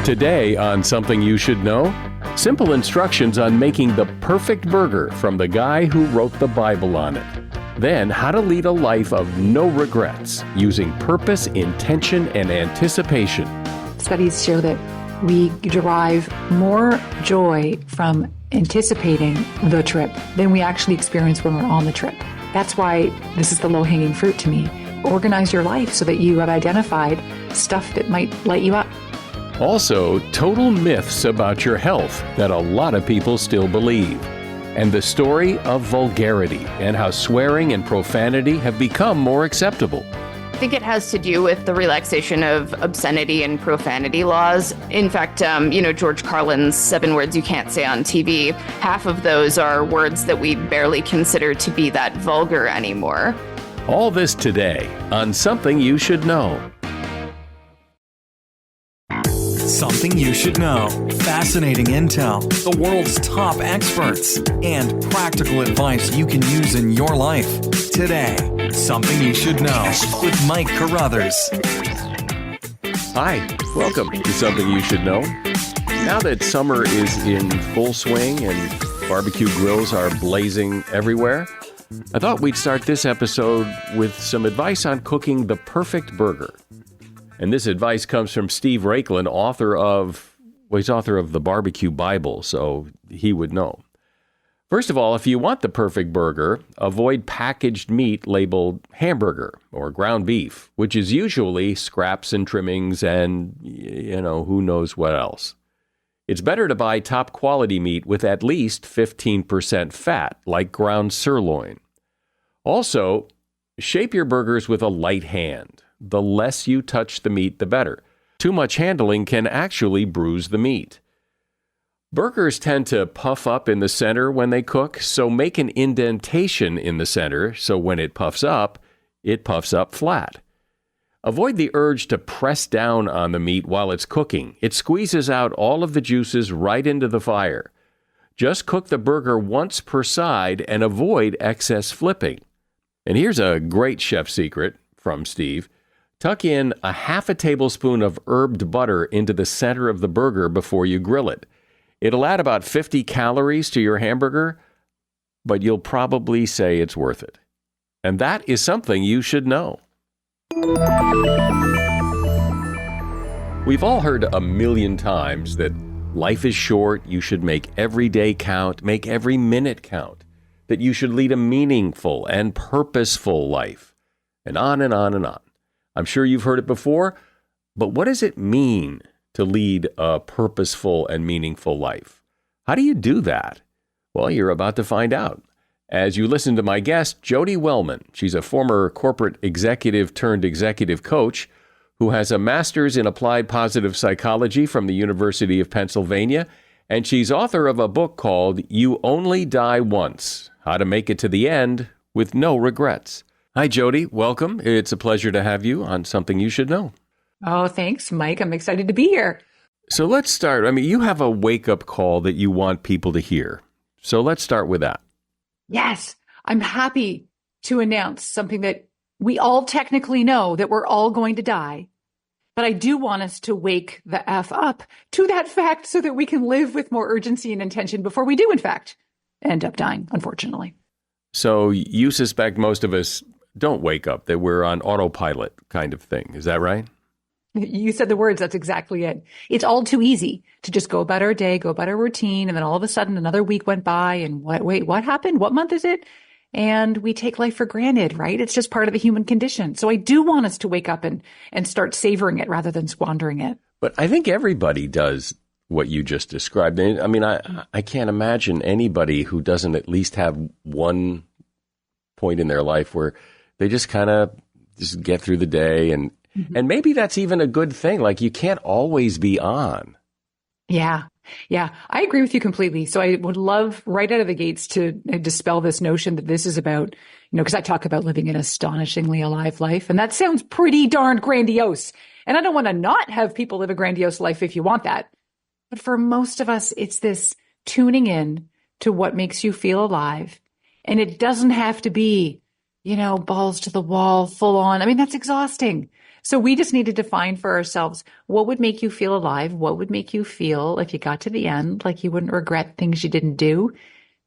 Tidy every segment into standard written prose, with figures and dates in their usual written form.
Today on Something You Should Know, simple instructions on making the perfect burger from the guy who wrote the Bible on it. Then, how to lead a life of no regrets using purpose, intention, and anticipation. Studies show that we derive more joy from anticipating the trip than we actually experience when we're on the trip. That's why this is the low-hanging fruit to me. Organize your life so that you have identified stuff that might light you up. Also, total myths about your health that a lot of people still believe. And the story of vulgarity and how swearing and profanity have become more acceptable. I think it has to do with the relaxation of obscenity and profanity laws. In fact, George Carlin's 7 words you can't say on TV, half of those are words that we barely consider to be that vulgar anymore. All this today on Something You Should Know. Something you should know. Fascinating intel, the world's top experts, and practical advice you can use in your life. Today, Something You Should Know with Mike Carruthers. Hi, welcome to Something You Should Know. Now that summer is in full swing and barbecue grills are blazing everywhere, I thought we'd start this episode with some advice on cooking the perfect burger. And this advice comes from Steve Raichlen, author of the Barbecue Bible, so he would know. First of all, if you want the perfect burger, avoid packaged meat labeled hamburger or ground beef, which is usually scraps and trimmings and, who knows what else. It's better to buy top quality meat with at least 15% fat, like ground sirloin. Also, shape your burgers with a light hand. The less you touch the meat, the better. Too much handling can actually bruise the meat. Burgers tend to puff up in the center when they cook, so make an indentation in the center so when it puffs up flat. Avoid the urge to press down on the meat while it's cooking. It squeezes out all of the juices right into the fire. Just cook the burger once per side and avoid excess flipping. And here's a great chef secret from Steve. Tuck in a half a tablespoon of herbed butter into the center of the burger before you grill it. It'll add about 50 calories to your hamburger, but you'll probably say it's worth it. And that is something you should know. We've all heard a million times that life is short, you should make every day count, make every minute count, that you should lead a meaningful and purposeful life, and on and on and on. I'm sure you've heard it before, but what does it mean to lead a purposeful and meaningful life? How do you do that? Well, you're about to find out as you listen to my guest, Jody Wellman. She's a former corporate executive turned executive coach who has a master's in applied positive psychology from the University of Pennsylvania, and she's author of a book called You Only Die Once: How to Make It to the End with No Regrets. Hi, Jody. Welcome. It's a pleasure to have you on Something You Should Know. Oh, thanks, Mike. I'm excited to be here. So let's start. You have a wake-up call that you want people to hear. So let's start with that. Yes, I'm happy to announce something that we all technically know, that we're all going to die. But I do want us to wake the F up to that fact so that we can live with more urgency and intention before we do, in fact, end up dying, unfortunately. So you suspect most of us don't wake up, that we're on autopilot kind of thing. Is that right? You said the words. That's exactly it. It's all too easy to just go about our day, go about our routine. And then all of a sudden another week went by and what happened? What month is it? And we take life for granted, right? It's just part of the human condition. So I do want us to wake up and start savoring it rather than squandering it. But I think everybody does what you just described. I can't imagine anybody who doesn't at least have one point in their life where they just kind of just get through the day and maybe that's even a good thing. Like you can't always be on. Yeah. I agree with you completely. So I would love right out of the gates to dispel this notion that this is about, because I talk about living an astonishingly alive life, and that sounds pretty darn grandiose. And I don't want to not have people live a grandiose life if you want that. But for most of us, it's this tuning in to what makes you feel alive. And it doesn't have to be, balls to the wall, full on. That's exhausting. So we just need to define for ourselves what would make you feel alive? What would make you feel if you got to the end like you wouldn't regret things you didn't do?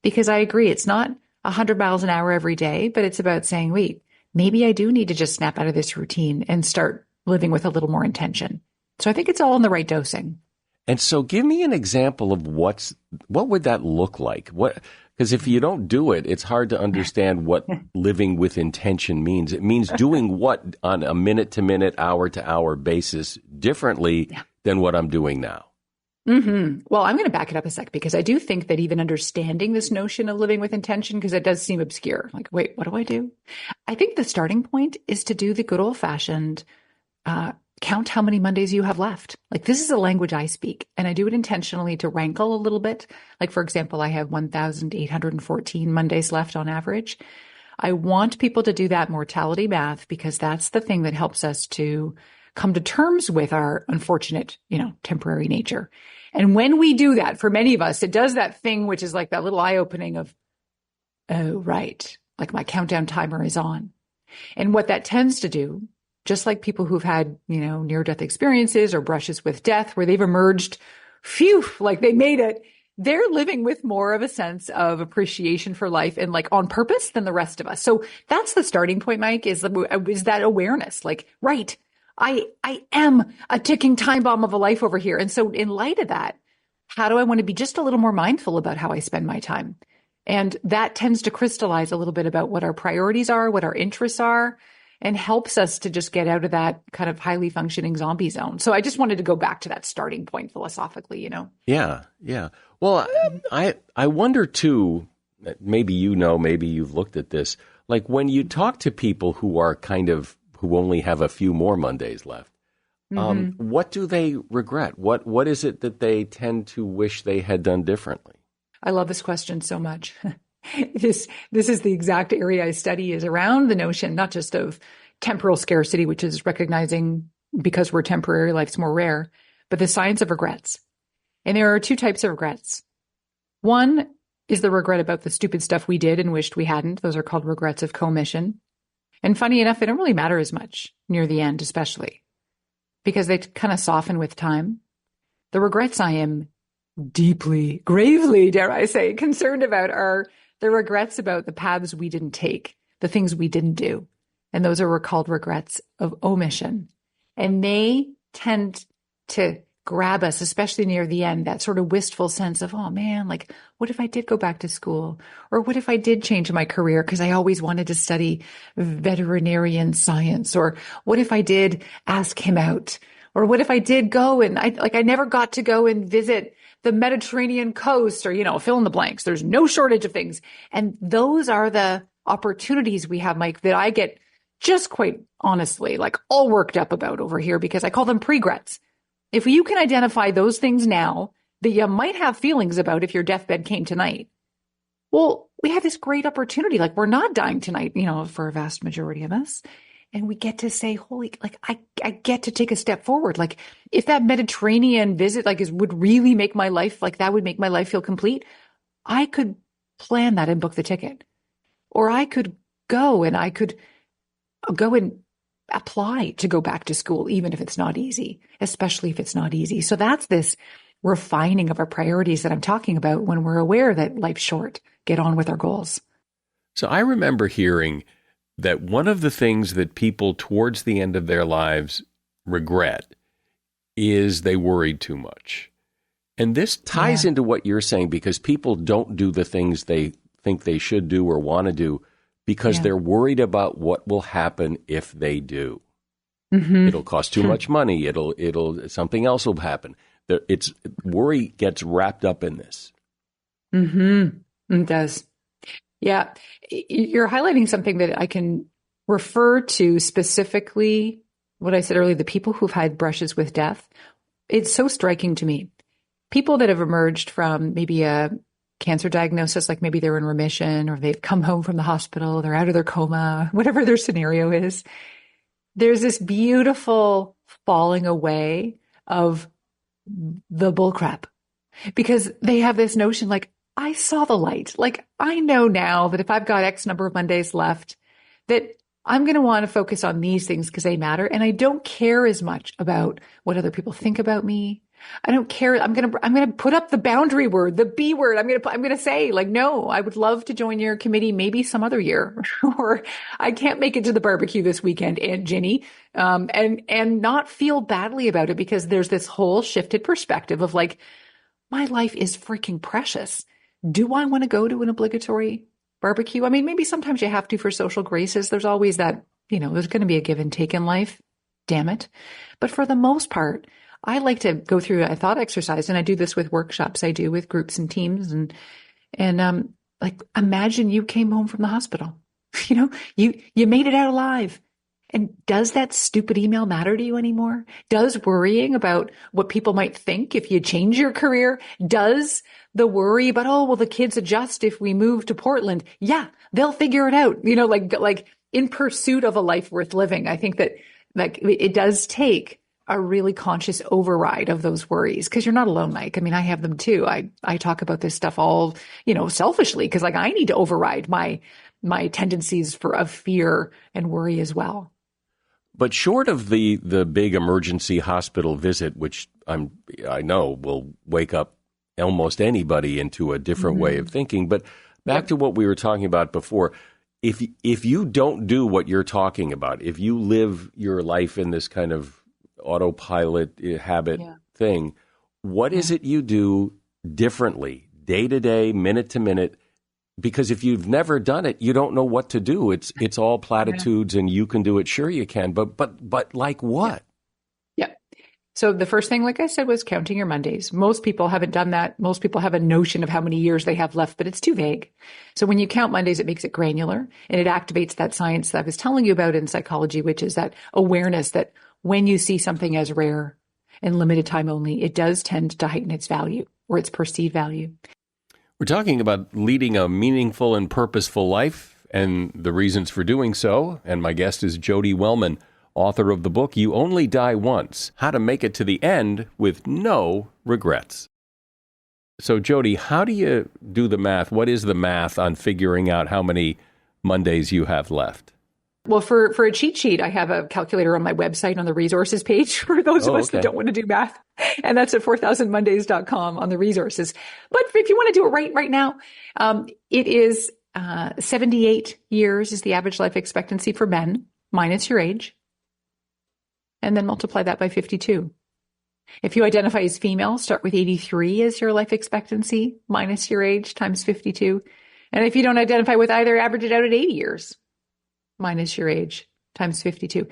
Because I agree, it's not 100 miles an hour every day, but it's about saying, wait, maybe I do need to just snap out of this routine and start living with a little more intention. So I think it's all in the right dosing. And so give me an example of what would that look like? Because if you don't do it, it's hard to understand what living with intention means. It means doing what on a minute-to-minute, hour-to-hour basis differently than what I'm doing now. Mm-hmm. Well, I'm going to back it up a sec because I do think that even understanding this notion of living with intention, because it does seem obscure, like, wait, what do I do? I think the starting point is to do the good old-fashioned count how many Mondays you have left. Like, this is a language I speak, and I do it intentionally to rankle a little bit. Like, for example, I have 1,814 Mondays left on average. I want people to do that mortality math because that's the thing that helps us to come to terms with our unfortunate, temporary nature. And when we do that, for many of us, it does that thing, which is like that little eye opening of, oh, right. Like my countdown timer is on. And what that tends to do, just like people who've had, near-death experiences or brushes with death where they've emerged, like they made it, they're living with more of a sense of appreciation for life and like on purpose than the rest of us. So that's the starting point, Mike, is that awareness, like, right, I am a ticking time bomb of a life over here. And so in light of that, how do I want to be just a little more mindful about how I spend my time? And that tends to crystallize a little bit about what our priorities are, what our interests are, and helps us to just get out of that kind of highly functioning zombie zone. So I just wanted to go back to that starting point philosophically, Yeah. Well, I wonder too, maybe maybe you've looked at this, like when you talk to people who are who only have a few more Mondays left, what do they regret? What is it that they tend to wish they had done differently? I love this question so much. This is the exact area I study, is around the notion, not just of temporal scarcity, which is recognizing because we're temporary, life's more rare, but the science of regrets. And there are two types of regrets. One is the regret about the stupid stuff we did and wished we hadn't. Those are called regrets of commission. And funny enough, they don't really matter as much near the end, especially because they kind of soften with time. The regrets I am deeply, gravely, dare I say, concerned about are the regrets about the paths we didn't take, the things we didn't do. And those are called regrets of omission. And they tend to grab us, especially near the end, that sort of wistful sense of, oh man, like, what if I did go back to school? Or what if I did change my career because I always wanted to study veterinarian science? Or what if I did ask him out? Or what if I did go and I never got to go and visit the Mediterranean coast, or, fill in the blanks. There's no shortage of things. And those are the opportunities we have, Mike, that I get just quite honestly, like all worked up about over here because I call them pregrets. If you can identify those things now that you might have feelings about if your deathbed came tonight, well, we have this great opportunity. Like, we're not dying tonight, for a vast majority of us. And we get to say, holy, like, I get to take a step forward. Like, if that Mediterranean visit, would really make my life, that would make my life feel complete, I could plan that and book the ticket. Or I could go and apply to go back to school, even if it's not easy, especially if it's not easy. So that's this refining of our priorities that I'm talking about when we're aware that life's short, get on with our goals. So I remember hearing that one of the things that people towards the end of their lives regret is they worried too much. And this ties into what you're saying, because people don't do the things they think they should do or want to do because they're worried about what will happen if they do. Mm-hmm. It'll cost too much money. It'll something else will happen. Worry gets wrapped up in this. Mm-hmm. It does. Yeah. You're highlighting something that I can refer to specifically, what I said earlier, the people who've had brushes with death. It's so striking to me. People that have emerged from maybe a cancer diagnosis, like maybe they're in remission or they've come home from the hospital, they're out of their coma, whatever their scenario is. There's this beautiful falling away of the bullcrap because they have this notion like, I saw the light. Like, I know now that if I've got X number of Mondays left, that I'm going to want to focus on these things because they matter. And I don't care as much about what other people think about me. I don't care. I'm going to put up the boundary word, the B word. I'm going to say like, no, I would love to join your committee maybe some other year, or I can't make it to the barbecue this weekend, Aunt Ginny. And not feel badly about it, because there's this whole shifted perspective of like, my life is freaking precious. Do I want to go to an obligatory barbecue? I mean, maybe sometimes you have to for social graces. There's always that, there's going to be a give and take in life. Damn it. But for the most part, I like to go through a thought exercise, and I do this with workshops I do with groups and teams. And like, imagine you came home from the hospital, you made it out alive. And does that stupid email matter to you anymore? Does worrying about what people might think if you change your career? Does the worry about, oh, well, the kids adjust if we move to Portland? Yeah, they'll figure it out. Like in pursuit of a life worth living. I think that like it does take a really conscious override of those worries, because you're not alone, Mike. I mean, I have them too. I talk about this stuff all, selfishly, because like I need to override my tendencies of fear and worry as well. But short of the big emergency hospital visit, which I know will wake up almost anybody into a different way of thinking. But back to what we were talking about before, if you don't do what you're talking about, if you live your life in this kind of autopilot habit thing, what is it you do differently, day to day, minute to minute? Because if you've never done it, you don't know what to do. It's all platitudes and you can do it. Sure you can, but like what? Yeah. So the first thing, like I said, was counting your Mondays. Most people haven't done that. Most people have a notion of how many years they have left, but it's too vague. So when you count Mondays, it makes it granular, and it activates that science that I was telling you about in psychology, which is that awareness that when you see something as rare and limited time only, it does tend to heighten its value or its perceived value. We're talking about leading a meaningful and purposeful life and the reasons for doing so. And my guest is Jody Wellman, author of the book, You Only Die Once, How to Make It to the End with No Regrets. So, Jody, how do you do the math? What is the math on figuring out how many Mondays you have left? Well, for a cheat sheet, I have a calculator on my website on the resources page for those of us that don't want to do math. And that's at 4000mondays.com on the resources. But if you want to do it right now, it is 78 years is the average life expectancy for men, minus your age. And then multiply that by 52. If you identify as female, start with 83 as your life expectancy, minus your age, times 52. And if you don't identify with either, average it out at 80 years. Minus your age, times 52.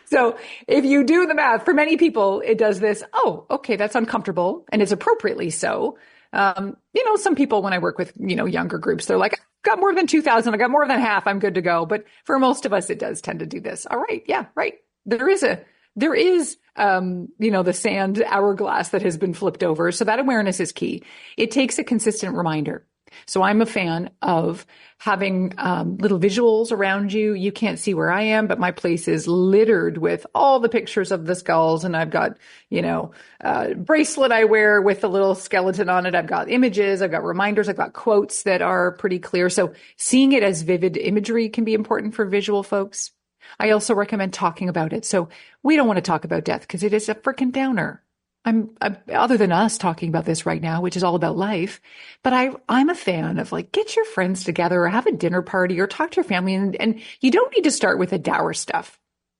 So if you do the math, for many people, it does this, oh, okay, that's uncomfortable, and it's appropriately so. Some people, when I work with, younger groups, they're like, I've got more than 2,000, I got more than half, I'm good to go. But for most of us, it does tend to do this. All right, yeah, right. There is, the sand hourglass that has been flipped over. So that awareness is key. It takes a consistent reminder. So I'm a fan of having little visuals around you. You can't see where I am, but my place is littered with all the pictures of the skulls. And I've got, bracelet I wear with a little skeleton on it. I've got images. I've got reminders. I've got quotes that are pretty clear. So seeing it as vivid imagery can be important for visual folks. I also recommend talking about it. So we don't want to talk about death because it is a freaking downer. I'm other than us talking about this right now, which is all about life, but I'm a fan of like, get your friends together or have a dinner party or talk to your family. And you don't need to start with the dour stuff.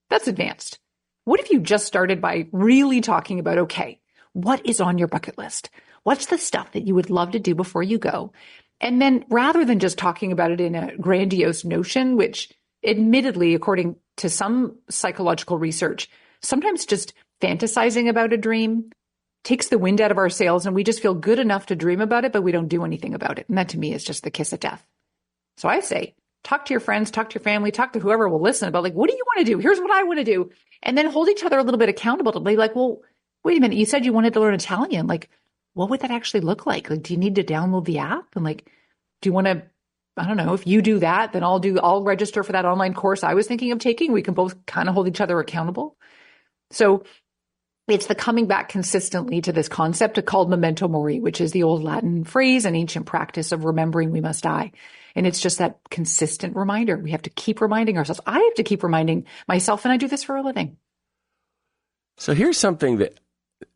That's advanced. What if you just started by really talking about, okay, what is on your bucket list? What's the stuff that you would love to do before you go? And then rather than just talking about it in a grandiose notion, which admittedly, according to some psychological research, sometimes just fantasizing about a dream takes the wind out of our sails, and we just feel good enough to dream about it, but we don't do anything about it. And that to me is just the kiss of death. So I say, talk to your friends, talk to your family, talk to whoever will listen about like, what do you want to do? Here's what I want to do. And then hold each other a little bit accountable to be like, well, wait a minute. You said you wanted to learn Italian. Like, what would that actually look like? Like, do you need to download the app? And like, do you want to, I don't know, if you do that, then I'll register for that online course I was thinking of taking. We can both kind of hold each other accountable. So It's the coming back consistently to this concept called memento mori, which is the old Latin phrase and ancient practice of remembering we must die. And it's just that consistent reminder. We have to keep reminding ourselves. I have to keep reminding myself, and I do this for a living. So here's something that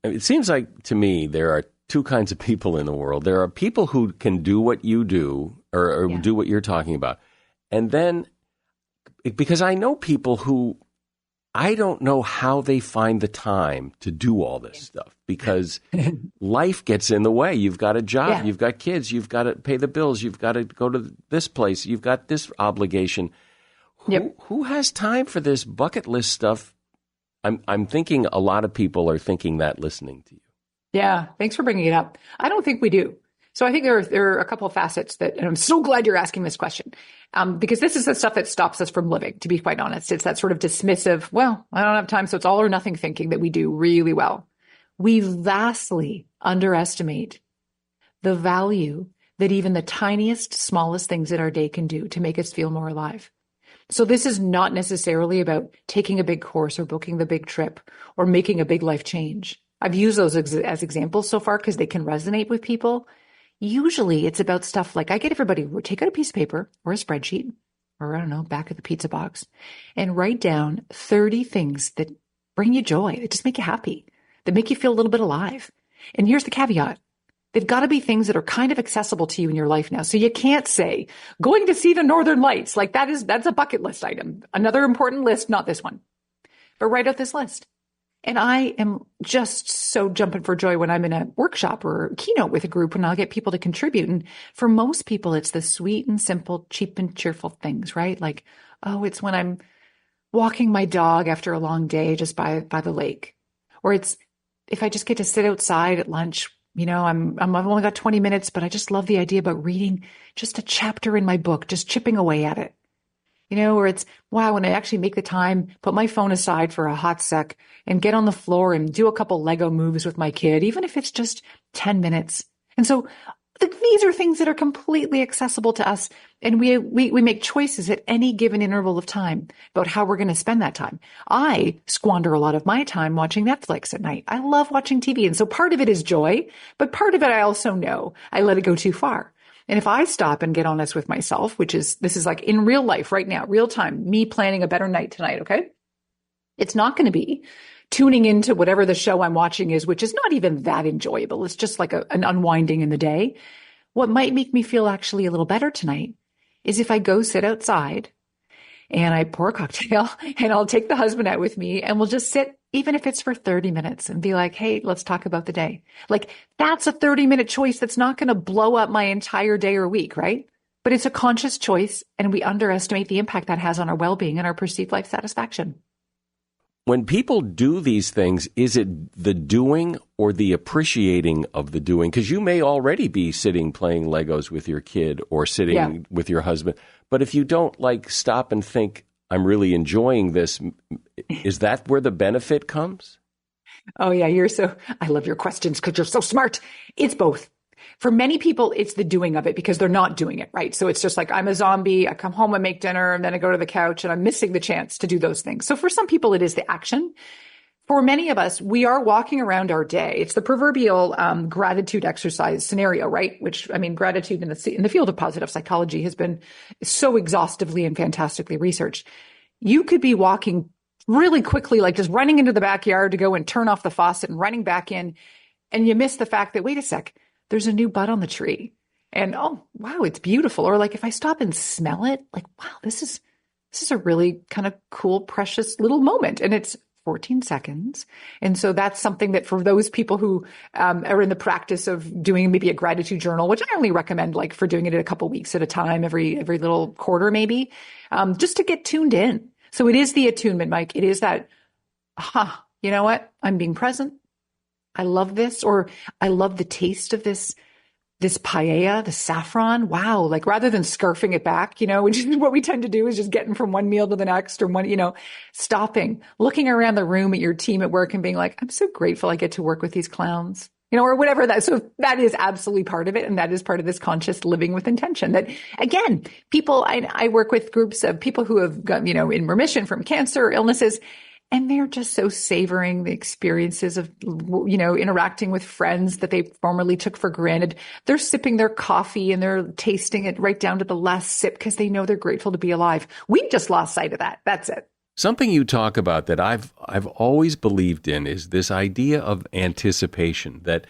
it seems like to me there are two kinds of people in the world. There are people who can do what you do or do what you're talking about. And then, because I know people who I don't know how they find the time to do all this stuff because life gets in the way. You've got a job, you've got kids, you've got to pay the bills, you've got to go to this place, you've got this obligation. Who has time for this bucket list stuff? I'm thinking a lot of people are thinking that listening to you. Yeah, thanks for bringing it up. I don't think we do. So I think there are a couple of facets that, and I'm so glad you're asking this question, because this is the stuff that stops us from living, to be quite honest. It's that sort of dismissive, well, I don't have time, so it's all or nothing thinking that we do really well. We vastly underestimate the value that even the tiniest, smallest things in our day can do to make us feel more alive. So this is not necessarily about taking a big course or booking the big trip or making a big life change. I've used those as examples so far because they can resonate with people. Usually it's about stuff like I get everybody take out a piece of paper or a spreadsheet or I don't know, back of the pizza box and write down 30 things that bring you joy, that just make you happy, that make you feel a little bit alive. And here's the caveat. They've got to be things that are kind of accessible to you in your life now. So you can't say going to see the Northern Lights, like that's a bucket list item. Another important list, not this one, but write out this list. And I am just so jumping for joy when I'm in a workshop or a keynote with a group and I'll get people to contribute. And for most people, it's the sweet and simple, cheap and cheerful things, right? Like, oh, it's when I'm walking my dog after a long day just by the lake. Or it's if I just get to sit outside at lunch, you know, I've only got 20 minutes, but I just love the idea about reading just a chapter in my book, just chipping away at it. You know, or it's, wow, when I actually make the time, put my phone aside for a hot sec and get on the floor and do a couple Lego moves with my kid, even if it's just 10 minutes. And so these are things that are completely accessible to us. And we make choices at any given interval of time about how we're going to spend that time. I squander a lot of my time watching Netflix at night. I love watching TV. And so part of it is joy, but part of it I also know I let it go too far. And if I stop and get honest with myself, this is like in real life right now, real time, me planning a better night tonight, okay? It's not going to be tuning into whatever the show I'm watching is, which is not even that enjoyable. It's just like an unwinding in the day. What might make me feel actually a little better tonight is if I go sit outside and I pour a cocktail and I'll take the husband out with me and we'll just sit, even if it's for 30 minutes and be like, hey, let's talk about the day. Like that's a 30-minute choice that's not going to blow up my entire day or week, right? But it's a conscious choice and we underestimate the impact that has on our well-being and our perceived life satisfaction. When people do these things, is it the doing or the appreciating of the doing? Because you may already be sitting playing Legos with your kid or sitting with your husband. But if you don't like stop and think, I'm really enjoying this, is that where the benefit comes? Oh, yeah. I love your questions because you're so smart. It's both. For many people, it's the doing of it because they're not doing it, right? So it's just like, I'm a zombie. I come home and make dinner and then I go to the couch and I'm missing the chance to do those things. So for some people, it is the action. For many of us, we are walking around our day. It's the proverbial gratitude exercise scenario, right? Which, I mean, gratitude in the field of positive psychology has been so exhaustively and fantastically researched. You could be walking really quickly, like just running into the backyard to go and turn off the faucet and running back in. And you miss the fact that, wait a sec, there's a new bud on the tree. And, oh, wow, it's beautiful. Or like if I stop and smell it, like, wow, this is a really kind of cool, precious little moment. And it's 14 seconds. And so that's something that for those people who are in the practice of doing maybe a gratitude journal, which I only recommend like for doing it a couple weeks at a time, every little quarter maybe, just to get tuned in. So it is the attunement, Mike. It is that, you know what? I'm being present. I love this, or I love the taste of this paella, the saffron. Wow. Like rather than scarfing it back, you know, which is what we tend to do is just getting from one meal to the next or one, you know, stopping, looking around the room at your team at work and being like, I'm so grateful I get to work with these clowns, you know, or whatever that. So that is absolutely part of it. And that is part of this conscious living with intention that again, people, I work with groups of people who have got, you know, in remission from cancer illnesses. And they're just so savoring the experiences of, interacting with friends that they formerly took for granted. They're sipping their coffee and they're tasting it right down to the last sip because they know they're grateful to be alive. We've just lost sight of that. That's it. Something you talk about that I've always believed in is this idea of anticipation, that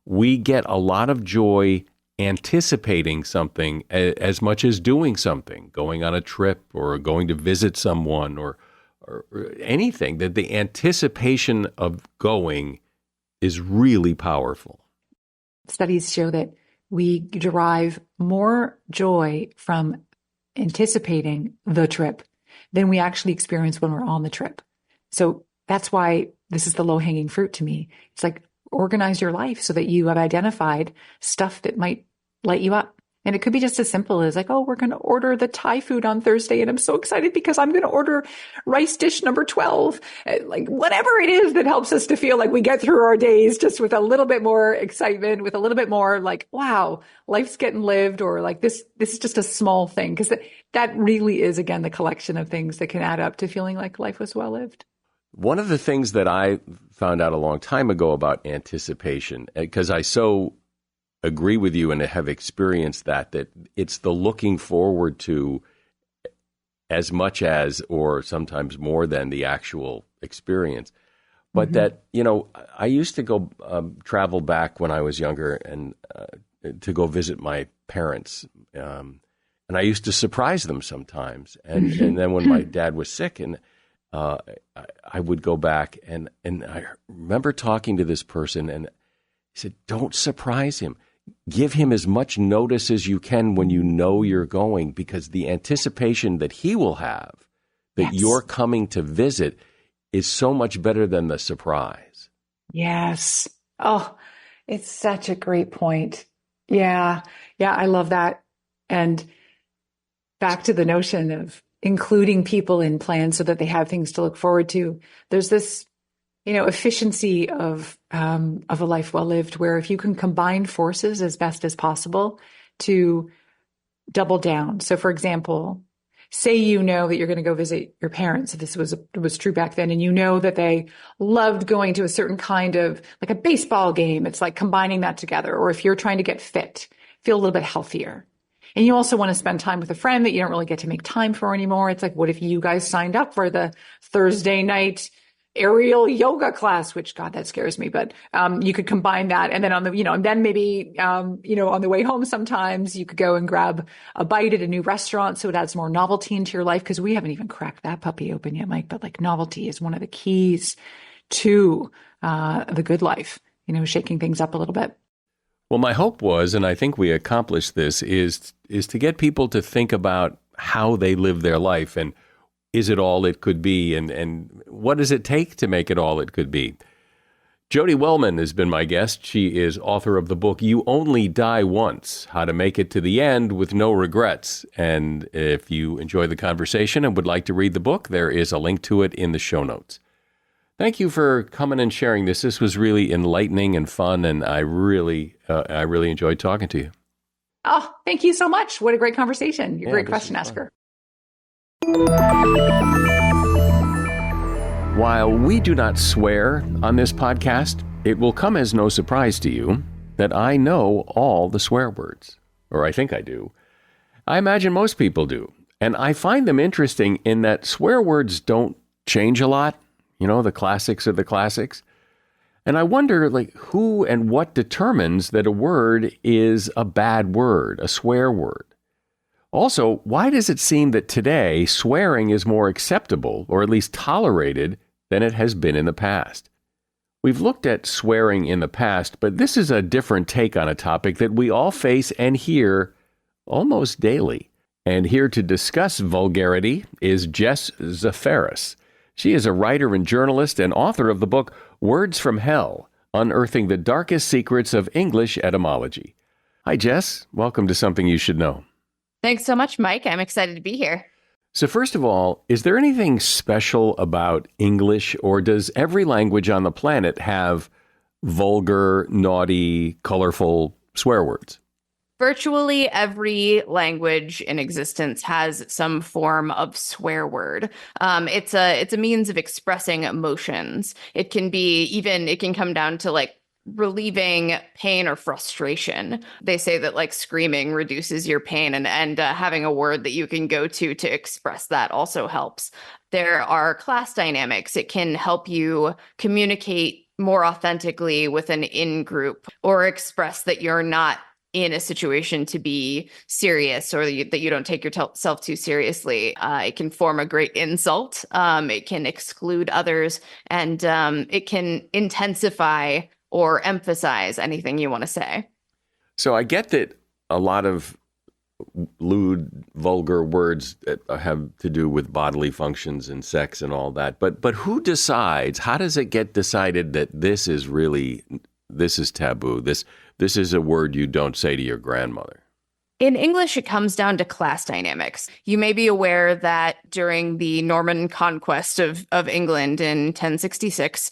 we get a lot of joy anticipating something as much as doing something, going on a trip or going to visit someone or anything, that the anticipation of going is really powerful. Studies show that we derive more joy from anticipating the trip than we actually experience when we're on the trip. So that's why this is the low-hanging fruit to me. It's like, organize your life so that you have identified stuff that might light you up. And it could be just as simple as like, oh, we're going to order the Thai food on Thursday. And I'm so excited because I'm going to order rice dish number 12. Like whatever it is that helps us to feel like we get through our days just with a little bit more excitement, with a little bit more like, wow, life's getting lived, or like this is just a small thing. Because that really is, again, the collection of things that can add up to feeling like life was well lived. One of the things that I found out a long time ago about anticipation, because I so agree with you and have experienced that it's the looking forward to as much as, or sometimes more than, the actual experience. But that, I used to go travel back when I was younger and to go visit my parents. And I used to surprise them sometimes. And then when my dad was sick, and I would go back and I remember talking to this person, and he said, don't surprise him. Give him as much notice as you can when you know you're going, because the anticipation that he will have that you're coming to visit is so much better than the surprise. Yes. Oh, it's such a great point. Yeah. Yeah, I love that. And back to the notion of including people in plans so that they have things to look forward to. There's this efficiency of a life well lived, where if you can combine forces as best as possible to double down. So, for example, say that you're going to go visit your parents. If this was true back then, and that they loved going to a certain kind of like a baseball game. It's like combining that together. Or if you're trying to get fit, feel a little bit healthier. And you also want to spend time with a friend that you don't really get to make time for anymore. It's like, what if you guys signed up for the Thursday night aerial yoga class, which, God, that scares me, but you could combine that. And then and then maybe, on the way home, sometimes you could go and grab a bite at a new restaurant. So it adds more novelty into your life, because we haven't even cracked that puppy open yet, Mike, but like novelty is one of the keys to the good life, shaking things up a little bit. Well, my hope was, and I think we accomplished this, is to get people to think about how they live their life, and is it all it could be, and what does it take to make it all it could be? Jody Wellman has been my guest. She is author of the book, You Only Die Once, How to Make It to the End with No Regrets. And if you enjoy the conversation and would like to read the book, there is a link to it in the show notes. Thank you for coming and sharing this. This was really enlightening and fun, and I really enjoyed talking to you. Oh, thank you so much. What a great conversation. You're a great question asker. While we do not swear on this podcast, it will come as no surprise to you that I know all the swear words, or I think I do. I imagine most people do, and I find them interesting in that swear words don't change a lot. The classics are the classics. And I wonder, who and what determines that a word is a bad word, a swear word? Also, why does it seem that today swearing is more acceptable, or at least tolerated, than it has been in the past? We've looked at swearing in the past, but this is a different take on a topic that we all face and hear almost daily. And here to discuss vulgarity is Jess Zaferis. She is a writer and journalist and author of the book Words from Hell, Unearthing the Darkest Secrets of English Etymology. Hi, Jess. Welcome to Something You Should Know. Thanks so much, Mike. I'm excited to be here. So first of all, is there anything special about English, or does every language on the planet have vulgar, naughty, colorful swear words? Virtually every language in existence has some form of swear word. It's a means of expressing emotions. It can come down to like relieving pain or frustration. They say that like screaming reduces your pain, and having a word that you can go to express that also helps. There are class dynamics. It can help you communicate more authentically with an in-group, or express that you're not in a situation to be serious, or that you don't take yourself too seriously. It can form a great insult. It can exclude others, and it can intensify or emphasize anything you want to say. So I get that a lot of lewd, vulgar words that have to do with bodily functions and sex and all that. But who decides? How does it get decided that this is taboo? This is a word you don't say to your grandmother. In English, it comes down to class dynamics. You may be aware that during the Norman conquest of England in 1066,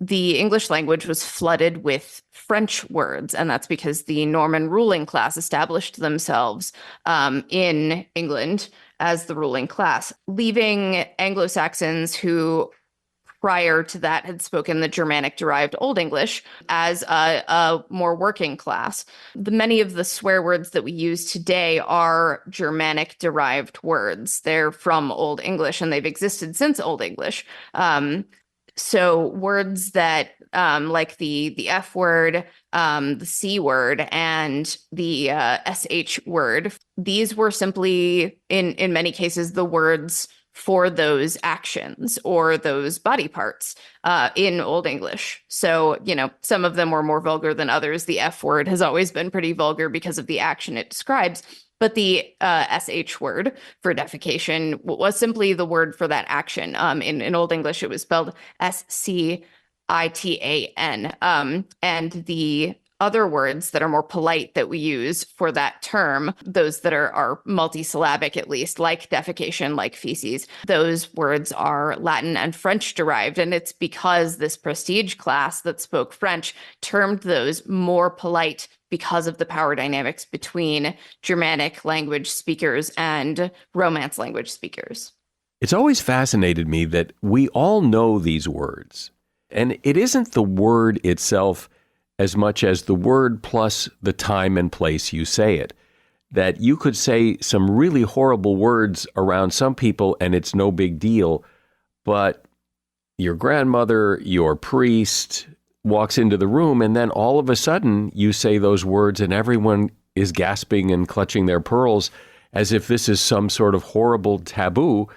the English language was flooded with French words, and that's because the Norman ruling class established themselves in England as the ruling class, leaving Anglo-Saxons who prior to that had spoken the Germanic-derived Old English as a more working class. Many of the swear words that we use today are Germanic-derived words. They're from Old English, and they've existed since Old English. So words that like the F word, the C word, and the SH word, these were simply, in many cases, the words for those actions or those body parts in Old English. So, some of them were more vulgar than others. The F word has always been pretty vulgar because of the action it describes. But the SH word for defecation was simply the word for that action. In Old English, it was spelled SCITAN. And the other words that are more polite that we use for that term, those that are multisyllabic at least, like defecation, like feces, those words are Latin and French derived. And it's because this prestige class that spoke French termed those more polite because of the power dynamics between Germanic language speakers and Romance language speakers. It's always fascinated me that we all know these words, and it isn't the word itself as much as the word plus the time and place you say it. That you could say some really horrible words around some people and it's no big deal, but your grandmother, your priest walks into the room, and then all of a sudden you say those words and everyone is gasping and clutching their pearls as if this is some sort of horrible taboo,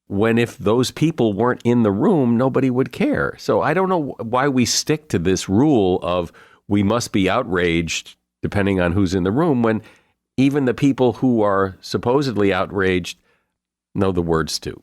when if those people weren't in the room, nobody would care. So I don't know why we stick to this rule of we must be outraged depending on who's in the room, when even the people who are supposedly outraged know the words too.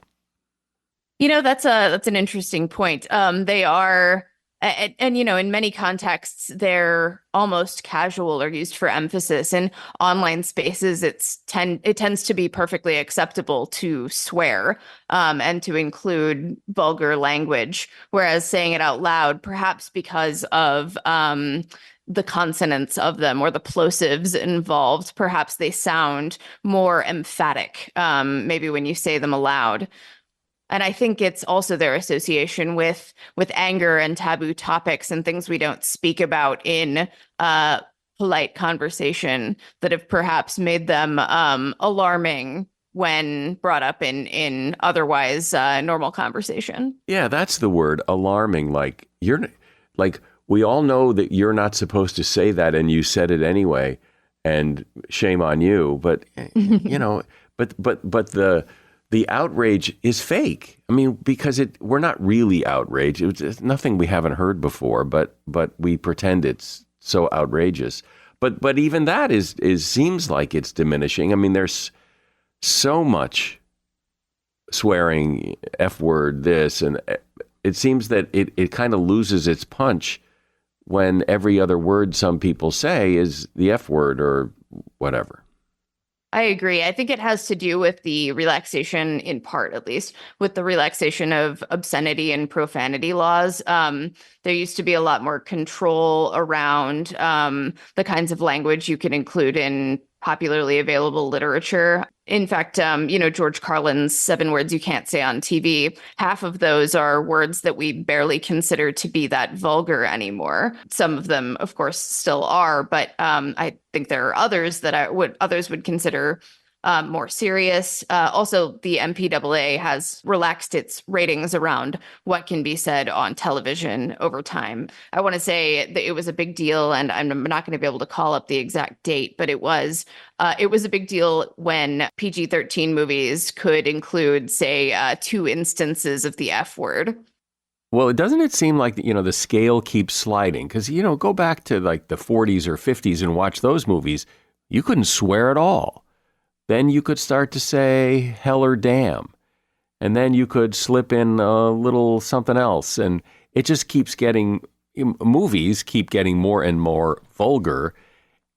That's an interesting point. They are, and in many contexts, they're almost casual or used for emphasis. In online spaces, it tends to be perfectly acceptable to swear and to include vulgar language, whereas saying it out loud, perhaps because of the consonants of them or the plosives involved, perhaps they sound more emphatic, maybe when you say them aloud. And I think it's also their association with anger and taboo topics and things we don't speak about in polite conversation that have perhaps made them alarming when brought up in otherwise normal conversation. Yeah, that's the word, alarming. Like we all know that you're not supposed to say that, and you said it anyway, and shame on you. But but the outrage is fake. I mean, because we're not really outraged. It's nothing we haven't heard before, but we pretend it's so outrageous. But even that is seems like it's diminishing. I mean, there's so much swearing, F word, this, and it seems that it kind of loses its punch when every other word some people say is the F word or whatever. I agree. I think it has to do with the relaxation, in part at least, with the relaxation of obscenity and profanity laws. There used to be a lot more control around the kinds of language you can include in popularly available literature. In fact, George Carlin's 7 words you can't say on TV, half of those are words that we barely consider to be that vulgar anymore. Some of them, of course, still are, but I think there are others that others would consider more serious. Also, the MPAA has relaxed its ratings around what can be said on television over time. I want to say that it was a big deal, and I'm not going to be able to call up the exact date, but it was a big deal when PG-13 movies could include, say, 2 instances of the F word. Well, doesn't it seem like, the scale keeps sliding? Because, go back to like the 40s or 50s and watch those movies, you couldn't swear at all. Then you could start to say hell or damn. And then you could slip in a little something else. And it just keeps movies keep getting more and more vulgar.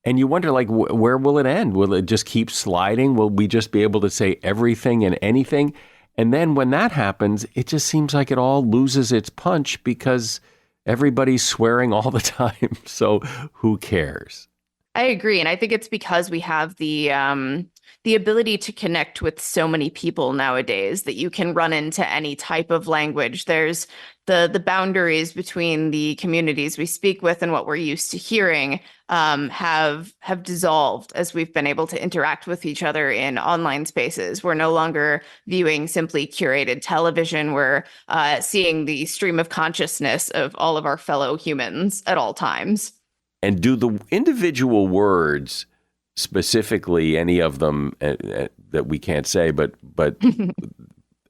And you wonder, like, where will it end? Will it just keep sliding? Will we just be able to say everything and anything? And then when that happens, it just seems like it all loses its punch because everybody's swearing all the time. So who cares? I agree. And I think it's because we have the ability to connect with so many people nowadays that you can run into any type of language. There's the boundaries between the communities we speak with and what we're used to hearing have dissolved as we've been able to interact with each other in online spaces. We're no longer viewing simply curated television. We're seeing the stream of consciousness of all of our fellow humans at all times. And do the individual words, specifically any of them that we can't say, but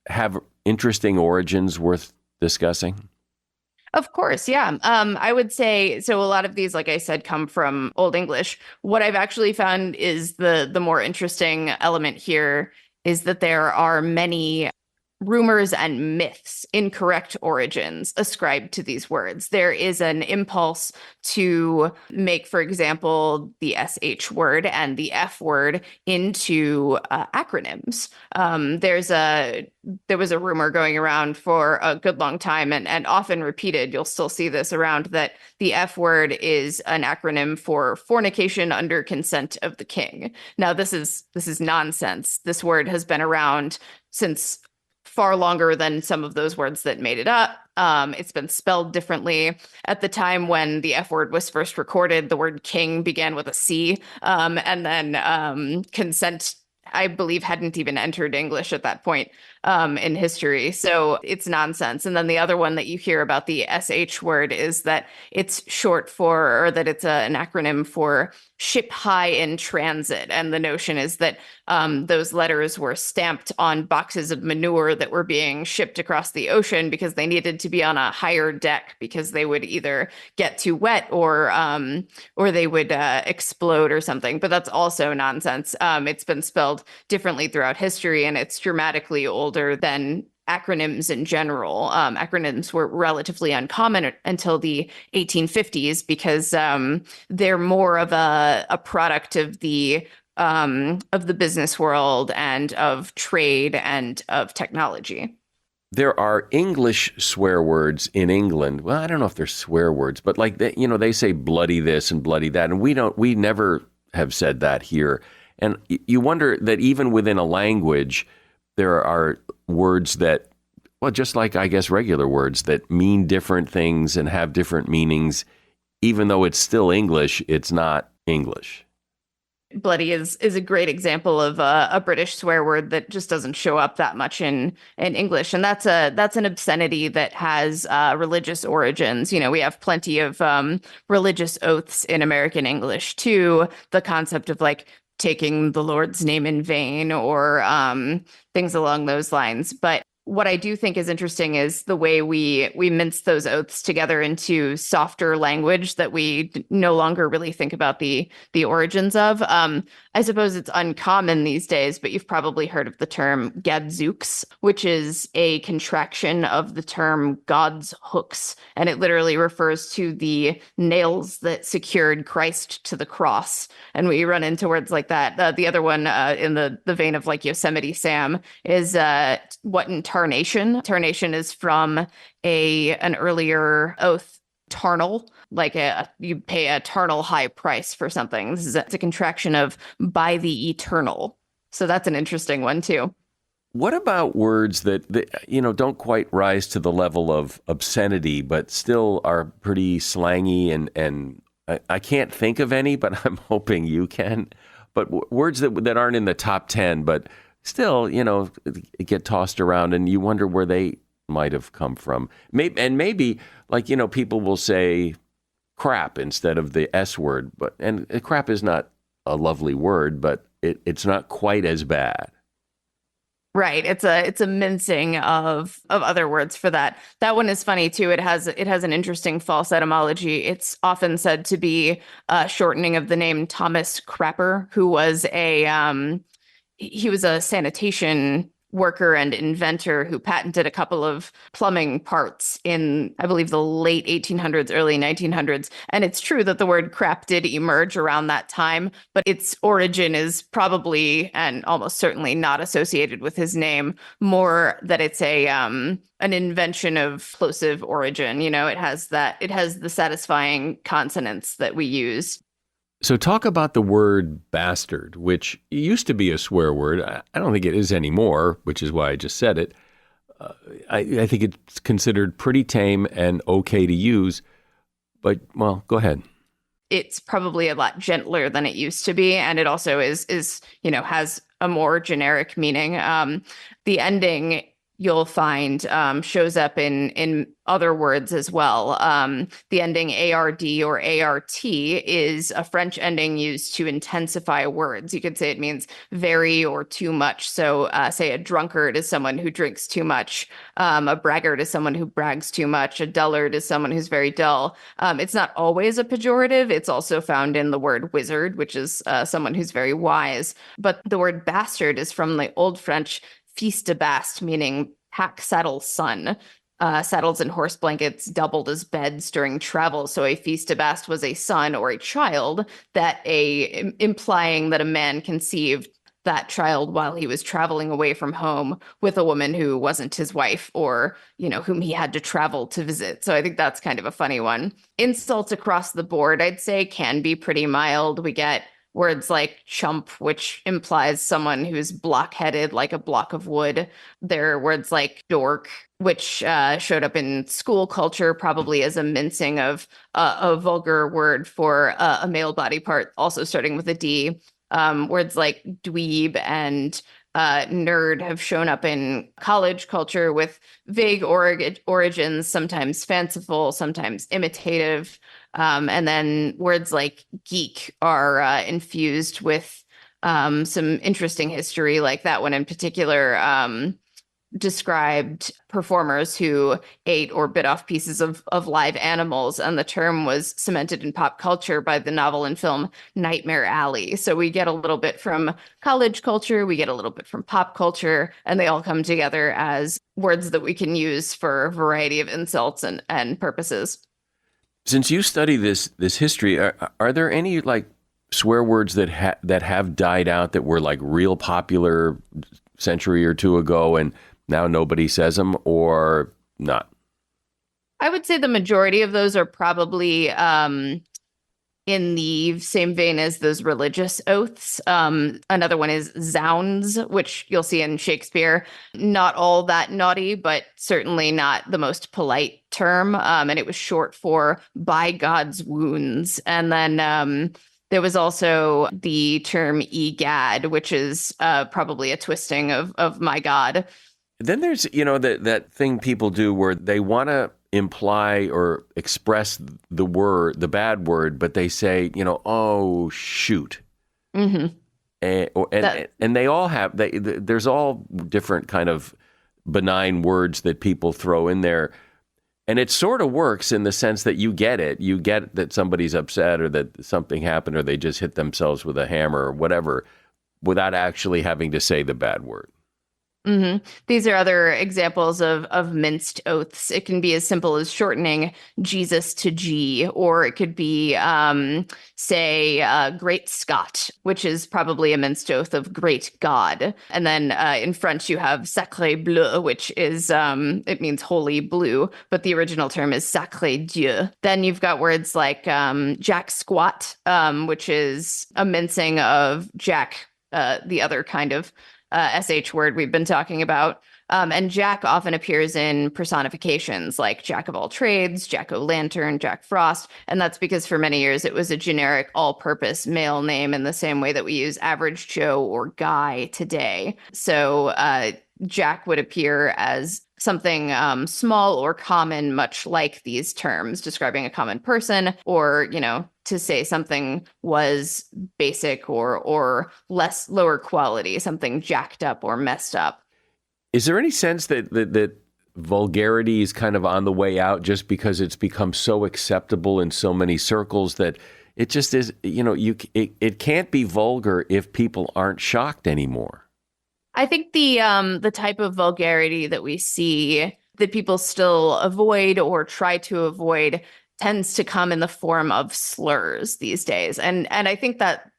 have interesting origins worth discussing? Of course, yeah. I would say, so a lot of these, like I said, come from Old English. What I've actually found is the more interesting element here is that there are many rumors and myths, incorrect origins ascribed to these words. There is an impulse to make, for example, the SH word and the F word into acronyms. There was a rumor going around for a good long time and often repeated. You'll still see this around, that the F word is an acronym for fornication under consent of the king. Now, this is nonsense. This word has been around since far longer than some of those words that made it up. It's been spelled differently. At the time when the F word was first recorded, the word king began with a C, and then consent, I believe, hadn't even entered English at that point in history. So it's nonsense. And then the other one that you hear about the SH word is that it's short for, or that it's an acronym for ship high in transit. And the notion is that those letters were stamped on boxes of manure that were being shipped across the ocean because they needed to be on a higher deck because they would either get too wet or they would explode or something. But that's also nonsense. It's been spelled differently throughout history, and it's dramatically older than acronyms in general. Acronyms were relatively uncommon until the 1850s because they're more of a product of the business world and of trade and of technology. There are English swear words in England. Well, I don't know if they're swear words, but like they say bloody this and bloody that, and we never have said that here. And you wonder that even within a language, there are words that, well, just like, I guess, regular words that mean different things and have different meanings. Even though it's still English, it's not English. Bloody is a great example of a British swear word that just doesn't show up that much in English. And that's an obscenity that has religious origins. We have plenty of religious oaths in American English, too. The concept of like taking the Lord's name in vain or things along those lines. But what I do think is interesting is the way we mince those oaths together into softer language that we no longer really think about the origins of. I suppose it's uncommon these days, but you've probably heard of the term gadzooks, which is a contraction of the term God's hooks, and it literally refers to the nails that secured Christ to the cross. And we run into words like that. The other one in the vein of like Yosemite Sam is what in tarnation. Tarnation is from an earlier oath, tarnal, like you pay a tarnal high price for something. It's a contraction of by the eternal. So that's an interesting one too. What about words that don't quite rise to the level of obscenity, but still are pretty slangy and I can't think of any, but I'm hoping you can. But words that aren't in the top 10, but still, get tossed around and you wonder where they might have come from. Maybe like, people will say crap instead of the S word, and crap is not a lovely word, but it's not quite as bad. Right. It's a mincing of other words for that. That one is funny too. It has an interesting false etymology. It's often said to be a shortening of the name Thomas Crapper, who was he was a sanitation worker and inventor who patented a couple of plumbing parts in, I believe, the late 1800s, early 1900s. And it's true that the word crap did emerge around that time, but its origin is probably and almost certainly not associated with his name, more that it's an invention of plosive origin. It has the satisfying consonants that we use. So talk about the word bastard, which used to be a swear word. I don't think it is anymore, which is why I just said it. I think it's considered pretty tame and okay to use. But, well, go ahead. It's probably a lot gentler than it used to be. And it also is has a more generic meaning. The ending you'll find shows up in other words as well. The ending ARD or ART is a French ending used to intensify words. You could say it means very or too much. So say a drunkard is someone who drinks too much. A braggart is someone who brags too much. A dullard is someone who's very dull. It's not always a pejorative. It's also found in the word wizard, which is someone who's very wise. But the word bastard is from the Old French fils de bast, meaning pack saddle son. Saddles and horse blankets doubled as beds during travel. So a fils de bast was a son or a child implying that a man conceived that child while he was traveling away from home with a woman who wasn't his wife or, whom he had to travel to visit. So I think that's kind of a funny one. Insults across the board, I'd say, can be pretty mild. We get words like chump, which implies someone who's block-headed like a block of wood. There are words like dork, which showed up in school culture probably as a mincing of a vulgar word for a male body part, also starting with a D. Words like dweeb and nerd have shown up in college culture with vague origins, sometimes fanciful, sometimes imitative. And then words like geek are infused with some interesting history, like that one in particular described performers who ate or bit off pieces of live animals. And the term was cemented in pop culture by the novel and film Nightmare Alley. So we get a little bit from college culture, we get a little bit from pop culture, and they all come together as words that we can use for a variety of insults and purposes. Since you study this history, are there any like swear words that have died out that were like real popular century or two ago and now nobody says them, or not? I would say the majority of those are probably in the same vein as those religious oaths. Another one is zounds, which you'll see in Shakespeare. Not all that naughty, but certainly not the most polite term. And it was short for by God's wounds. And then there was also the term egad, which is probably a twisting of my God. Then there's, that thing people do where they want to imply or express the bad word, but they say, oh, shoot. Mm-hmm. And they all have, there's all different kind of benign words that people throw in there. And it sort of works in the sense that you get it. You get that somebody's upset or that something happened or they just hit themselves with a hammer or whatever without actually having to say the bad word. Mm-hmm. These are other examples of minced oaths. It can be as simple as shortening Jesus to G, or it could be, say, Great Scott, which is probably a minced oath of Great God. And then in French, you have Sacré Bleu, which is, it means holy blue, but the original term is Sacré Dieu. Then you've got words like Jack Squat, which is a mincing of Jack, the other kind of SH word we've been talking about. And Jack often appears in personifications like Jack of all trades, Jack-o'-lantern, Jack Frost. And that's because for many years it was a generic all-purpose male name in the same way that we use average Joe or Guy today. So Jack would appear as something small or common, much like these terms, describing a common person, or, to say something was basic or lower quality, something jacked up or messed up. Is there any sense that vulgarity is kind of on the way out just because it's become so acceptable in so many circles that it just is, it can't be vulgar if people aren't shocked anymore? I think the type of vulgarity that we see that people still avoid or try to avoid tends to come in the form of slurs these days. And I think that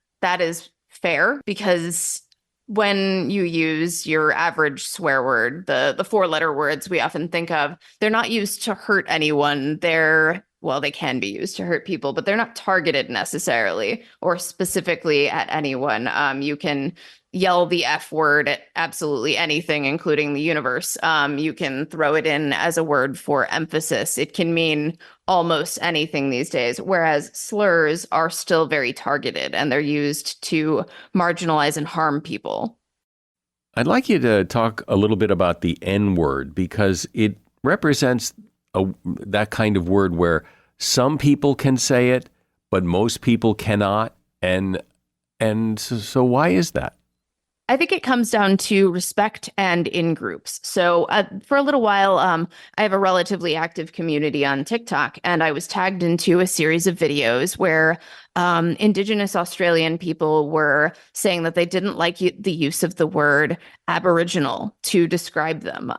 is fair, because when you use your average swear word, the 4-letter words we often think of, they're not used to hurt anyone. They can be used to hurt people, but they're not targeted necessarily or specifically at anyone. You can yell the F word at absolutely anything, including the universe. You can throw it in as a word for emphasis. It can mean almost anything these days, whereas slurs are still very targeted and they're used to marginalize and harm people. I'd like you to talk a little bit about the N word, because it represents that kind of word where some people can say it, but most people cannot. And so why is that? I think it comes down to respect and in groups. So for a little while, I have a relatively active community on TikTok, and I was tagged into a series of videos where Indigenous Australian people were saying that they didn't like the use of the word Aboriginal to describe them.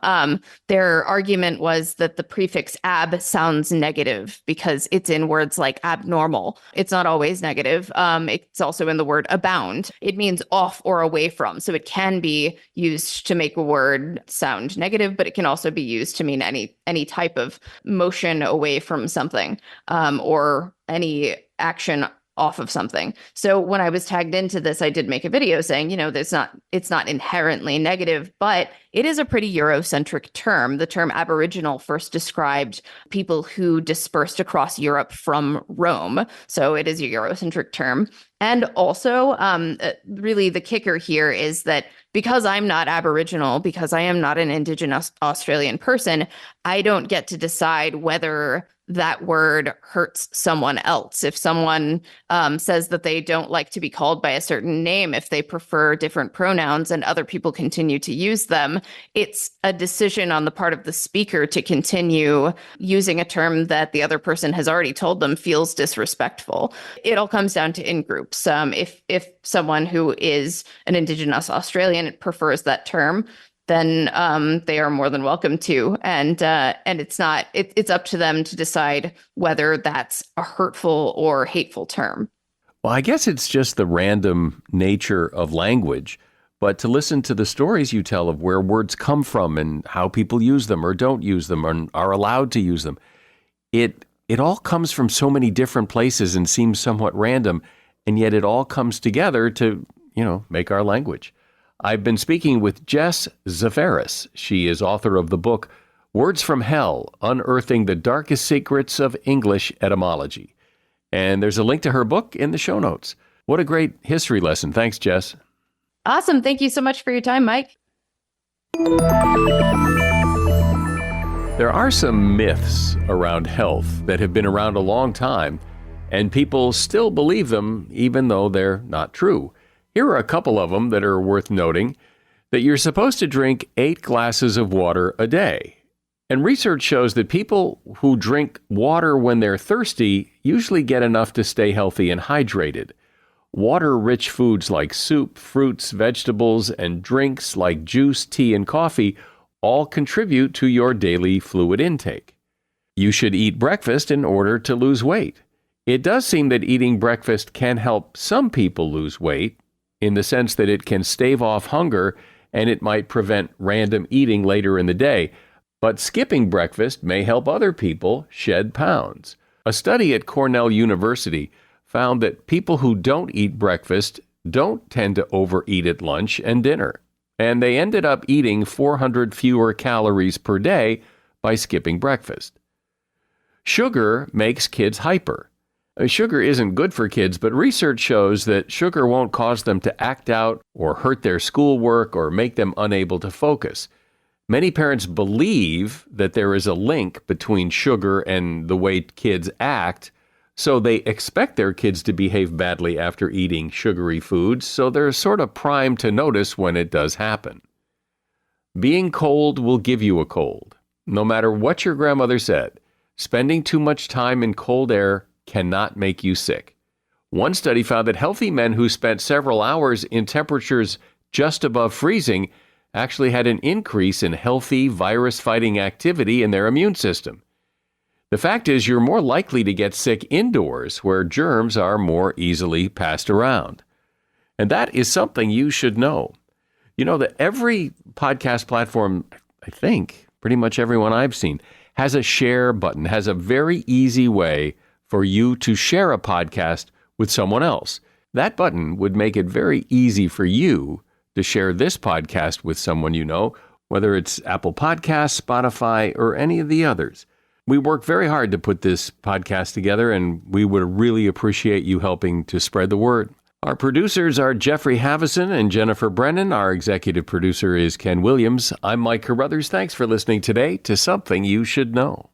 Their argument was that the prefix ab sounds negative because it's in words like abnormal. It's not always negative. It's also in the word abound. It means off or away from. So it can be used to make a word sound negative, but it can also be used to mean any type of motion away from something, or any action off of something. So when I was tagged into this, I did make a video saying, it's not inherently negative, but it is a pretty Eurocentric term. The term Aboriginal first described people who dispersed across Europe from Rome. So it is a Eurocentric term. And also, really the kicker here is that because I'm not Aboriginal, because I am not an Indigenous Australian person, I don't get to decide whether that word hurts someone else. If someone says that they don't like to be called by a certain name, if they prefer different pronouns and other people continue to use them, it's a decision on the part of the speaker to continue using a term that the other person has already told them feels disrespectful. It all comes down to in-groups. If someone who is an Indigenous Australian prefers that term, then they are more than welcome to. And it's up to them to decide whether that's a hurtful or hateful term. Well, I guess it's just the random nature of language. But to listen to the stories you tell of where words come from and how people use them or don't use them or are allowed to use them, it all comes from so many different places and seems somewhat random. And yet it all comes together to, make our language. I've been speaking with Jess Zaferes. She is author of the book, Words from Hell, Unearthing the Darkest Secrets of English Etymology. And there's a link to her book in the show notes. What a great history lesson. Thanks, Jess. Awesome. Thank you so much for your time, Mike. There are some myths around health that have been around a long time, and people still believe them even though they're not true. Here are a couple of them that are worth noting. that you're supposed to drink 8 glasses of water a day. And research shows that people who drink water when they're thirsty usually get enough to stay healthy and hydrated. Water-rich foods like soup, fruits, vegetables, and drinks like juice, tea, and coffee all contribute to your daily fluid intake. You should eat breakfast in order to lose weight. It does seem that eating breakfast can help some people lose weight, in the sense that it can stave off hunger and it might prevent random eating later in the day. But skipping breakfast may help other people shed pounds. A study at Cornell University found that people who don't eat breakfast don't tend to overeat at lunch and dinner, and they ended up eating 400 fewer calories per day by skipping breakfast. Sugar makes kids hyper. Sugar isn't good for kids, but research shows that sugar won't cause them to act out or hurt their schoolwork or make them unable to focus. Many parents believe that there is a link between sugar and the way kids act, so they expect their kids to behave badly after eating sugary foods, so they're sort of primed to notice when it does happen. Being cold will give you a cold. No matter what your grandmother said, spending too much time in cold air cannot make you sick. One study found that healthy men who spent several hours in temperatures just above freezing actually had an increase in healthy virus-fighting activity in their immune system. The fact is, you're more likely to get sick indoors, where germs are more easily passed around. And that is something you should know. You know that every podcast platform, I think, pretty much everyone I've seen, has a share button, has a very easy way for you to share a podcast with someone else. That button would make it very easy for you to share this podcast with someone you know, whether it's Apple Podcasts, Spotify, or any of the others. We work very hard to put this podcast together, and we would really appreciate you helping to spread the word. Our producers are Jeffrey Havison and Jennifer Brennan. Our executive producer is Ken Williams. I'm Mike Carruthers. Thanks for listening today to Something You Should Know.